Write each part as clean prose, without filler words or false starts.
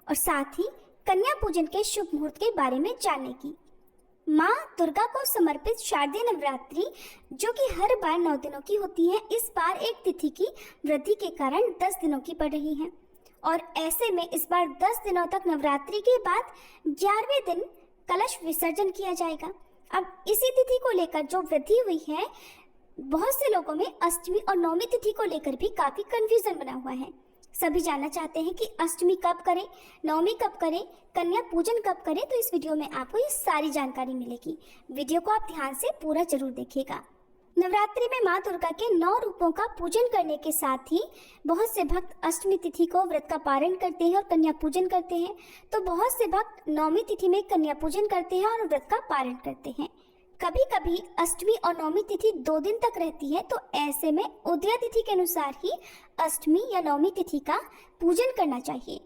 और साथ ही कन्या पूजन के शुभ मुहूर्त के बारे में जानने की। माँ दुर्गा को समर्पित शारदीय नवरात्रि जो कि हर बार 9 दिनों की होती है, इस बार एक तिथि की वृद्धि के कारण 10 दिनों की पड़ रही है। और ऐसे में इस बार 10 दिनों तक नवरात्रि के बाद 11वें दिन कलश विसर्जन किया जाएगा। अब इसी तिथि को लेकर जो वृद्धि हुई है, बहुत से लोगों में अष्टमी और नवमी तिथि को लेकर भी काफी कंफ्यूजन बना हुआ है। सभी जानना चाहते हैं कि अष्टमी कब करें, नवमी कब करें, कन्या पूजन कब करें। तो इस वीडियो में आपको ये सारी जानकारी मिलेगी। वीडियो को आप ध्यान से पूरा जरूर देखिएगा। नवरात्रि में माँ दुर्गा के 9 रूपों का पूजन करने के साथ ही बहुत से भक्त अष्टमी तिथि को व्रत का पारण करते हैं और कन्या पूजन करते हैं, तो बहुत से भक्त नवमी तिथि में कन्या पूजन करते हैं और व्रत का पारण करते हैं। कभी कभी अष्टमी और नवमी तिथि 2 दिन तक रहती है, तो ऐसे में उदया तिथि के अनुसार ही अष्टमी या नवमी तिथि का पूजन करना चाहिए।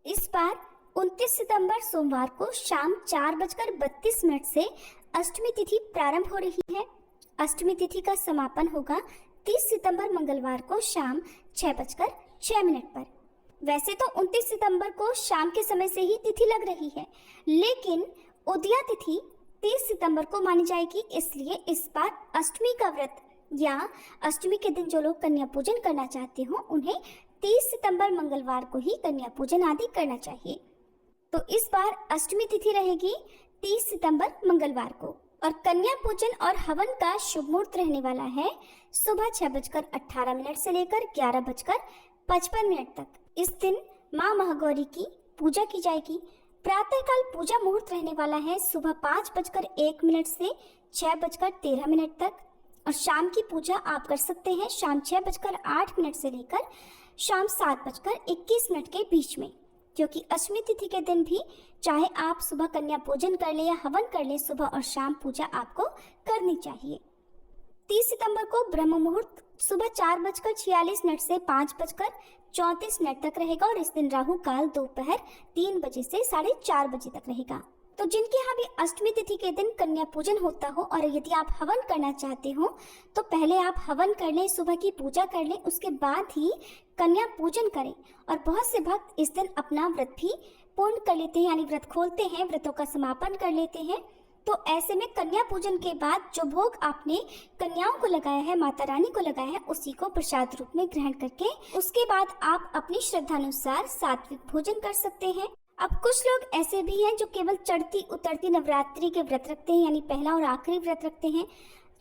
इस बार 29 सितंबर सोमवार को शाम 4:32 से अष्टमी तिथि प्रारंभ हो रही है। अष्टमी तिथि का समापन होगा 30 सितंबर मंगलवार को शाम 6:06 पर। वैसे तो 29 सितंबर को शाम के समय से ही तिथि लग रही है, लेकिन उदया तिथि 30 सितंबर को मानी जाएगी, इसलिए इस बार अष्टमी का व्रत या अष्टमी के दिन जो लोग कन्या पूजन करना चाहते हो, उन्हें 30 सितंबर मंगलवार को ही कन्या पूजन आदि करना चाहिए। तो इस बार अष्टमी तिथि रहेगी 30 सितंबर मंगलवार को। और कन्या पूजन और हवन का शुभ मुहूर्त रहने वाला है सुबह 6:18 से लेकर 11:55 तक। इस दिन माँ महागौरी की पूजा की जाएगी। प्रातःकाल पूजा मुहूर्त रहने वाला है सुबह 5:01 से 6:13 तक। और शाम की पूजा आप कर सकते हैं शाम 6:08 से लेकर शाम 7:21 के बीच में, क्योंकि अष्टमी तिथि के दिन भी चाहे आप सुबह कन्या पूजन कर ले या हवन कर ले, सुबह और शाम पूजा आपको करनी चाहिए। 30 सितंबर को ब्रह्म मुहूर्त सुबह 4:46 से 5:34 तक रहेगा और इस दिन राहु काल दोपहर 3 बजे से 4:30 बजे तक रहेगा। तो जिनके यहाँ भी अष्टमी तिथि के दिन कन्या पूजन होता हो और यदि आप हवन करना चाहते हो, तो पहले आप हवन कर लें, सुबह की पूजा कर लें, उसके बाद ही कन्या पूजन करें। और बहुत से भक्त इस दिन अपना व्रत भी पूर्ण कर लेते हैं, यानी व्रत खोलते हैं, व्रतों का समापन कर लेते हैं। तो ऐसे में कन्या पूजन के बाद जो भोग आपने कन्याओं को लगाया है, माता रानी को लगाया है, उसी को प्रसाद रूप में ग्रहण करके उसके बाद आप अपनी श्रद्धानुसार सात्विक भोजन कर सकते हैं। अब कुछ लोग ऐसे भी हैं जो केवल चढ़ती उतरती नवरात्रि के व्रत रखते हैं, यानी पहला और आखिरी व्रत रखते हैं,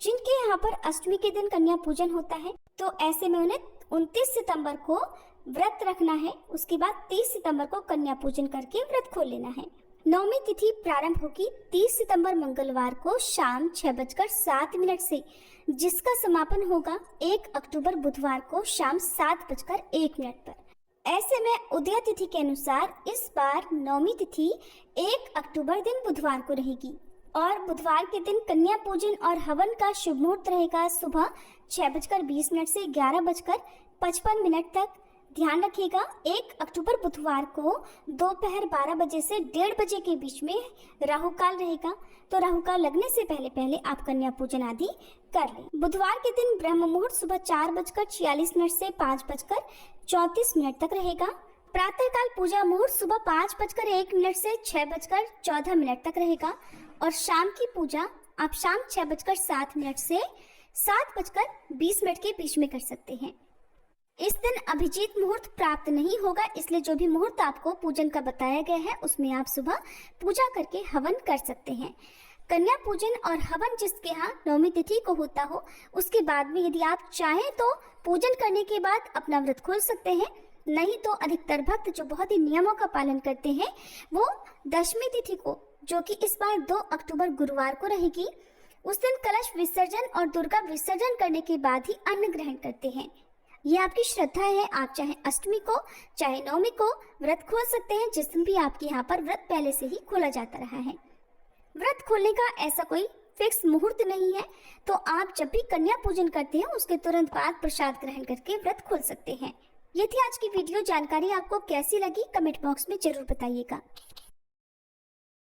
जिनके यहाँ पर अष्टमी के दिन कन्या पूजन होता है। तो ऐसे में उन्हें 29 सितंबर को व्रत रखना है, उसके बाद 30 सितंबर को कन्या पूजन करके व्रत खोल लेना है। नवमी तिथि प्रारंभ होगी 30 सितंबर मंगलवार को शाम 6:07 से, जिसका समापन होगा 1 अक्टूबर बुधवार को शाम 7:01 पर। ऐसे में उदया तिथि के अनुसार इस बार नवमी तिथि 1 अक्टूबर दिन बुधवार को रहेगी और बुधवार के दिन कन्या पूजन और हवन का शुभ मुहूर्त रहेगा सुबह 6:20 से 11:55 तक। ध्यान रखिएगा 1 अक्टूबर बुधवार को दोपहर 12 बजे से 1:30 बजे के बीच में राहु काल रहेगा, तो राहु काल लगने से पहले पहले आप कन्या पूजन आदि कर लें। बुधवार के दिन ब्रह्म मुहूर्त सुबह 4:46 से 5:34 तक रहेगा। प्रातःकाल पूजा मुहूर्त सुबह 5:01 से 6:14 तक रहेगा और शाम की पूजा आप शाम 6:07 से 7:20 के बीच में कर सकते हैं। इस दिन अभिजीत मुहूर्त प्राप्त नहीं होगा, इसलिए जो भी मुहूर्त आपको पूजन का बताया गया है उसमें आप सुबह पूजा करके हवन कर सकते हैं। कन्या पूजन और हवन जिसके यहाँ नवमी तिथि को होता हो, उसके बाद में यदि आप चाहें तो पूजन करने के बाद अपना व्रत खोल सकते हैं, नहीं तो अधिकतर भक्त जो बहुत ही नियमों का पालन करते हैं वो दशमी तिथि को, जो कि इस बार 2 अक्टूबर गुरुवार को रहेगी, उस दिन कलश विसर्जन और दुर्गा विसर्जन करने के बाद ही अन्न ग्रहण करते हैं। ये आपकी श्रद्धा है, आप चाहे अष्टमी को चाहे नवमी को व्रत खोल सकते हैं, जिस दिन भी आपके यहाँ पर व्रत पहले से ही खोला जाता रहा है। व्रत खोलने का ऐसा कोई फिक्स मुहूर्त नहीं है, तो आप जब भी कन्या पूजन करते हैं उसके तुरंत बाद प्रसाद ग्रहण करके व्रत खोल सकते हैं। ये थी आज की वीडियो। जानकारी आपको कैसी लगी कमेंट बॉक्स में जरूर बताइएगा।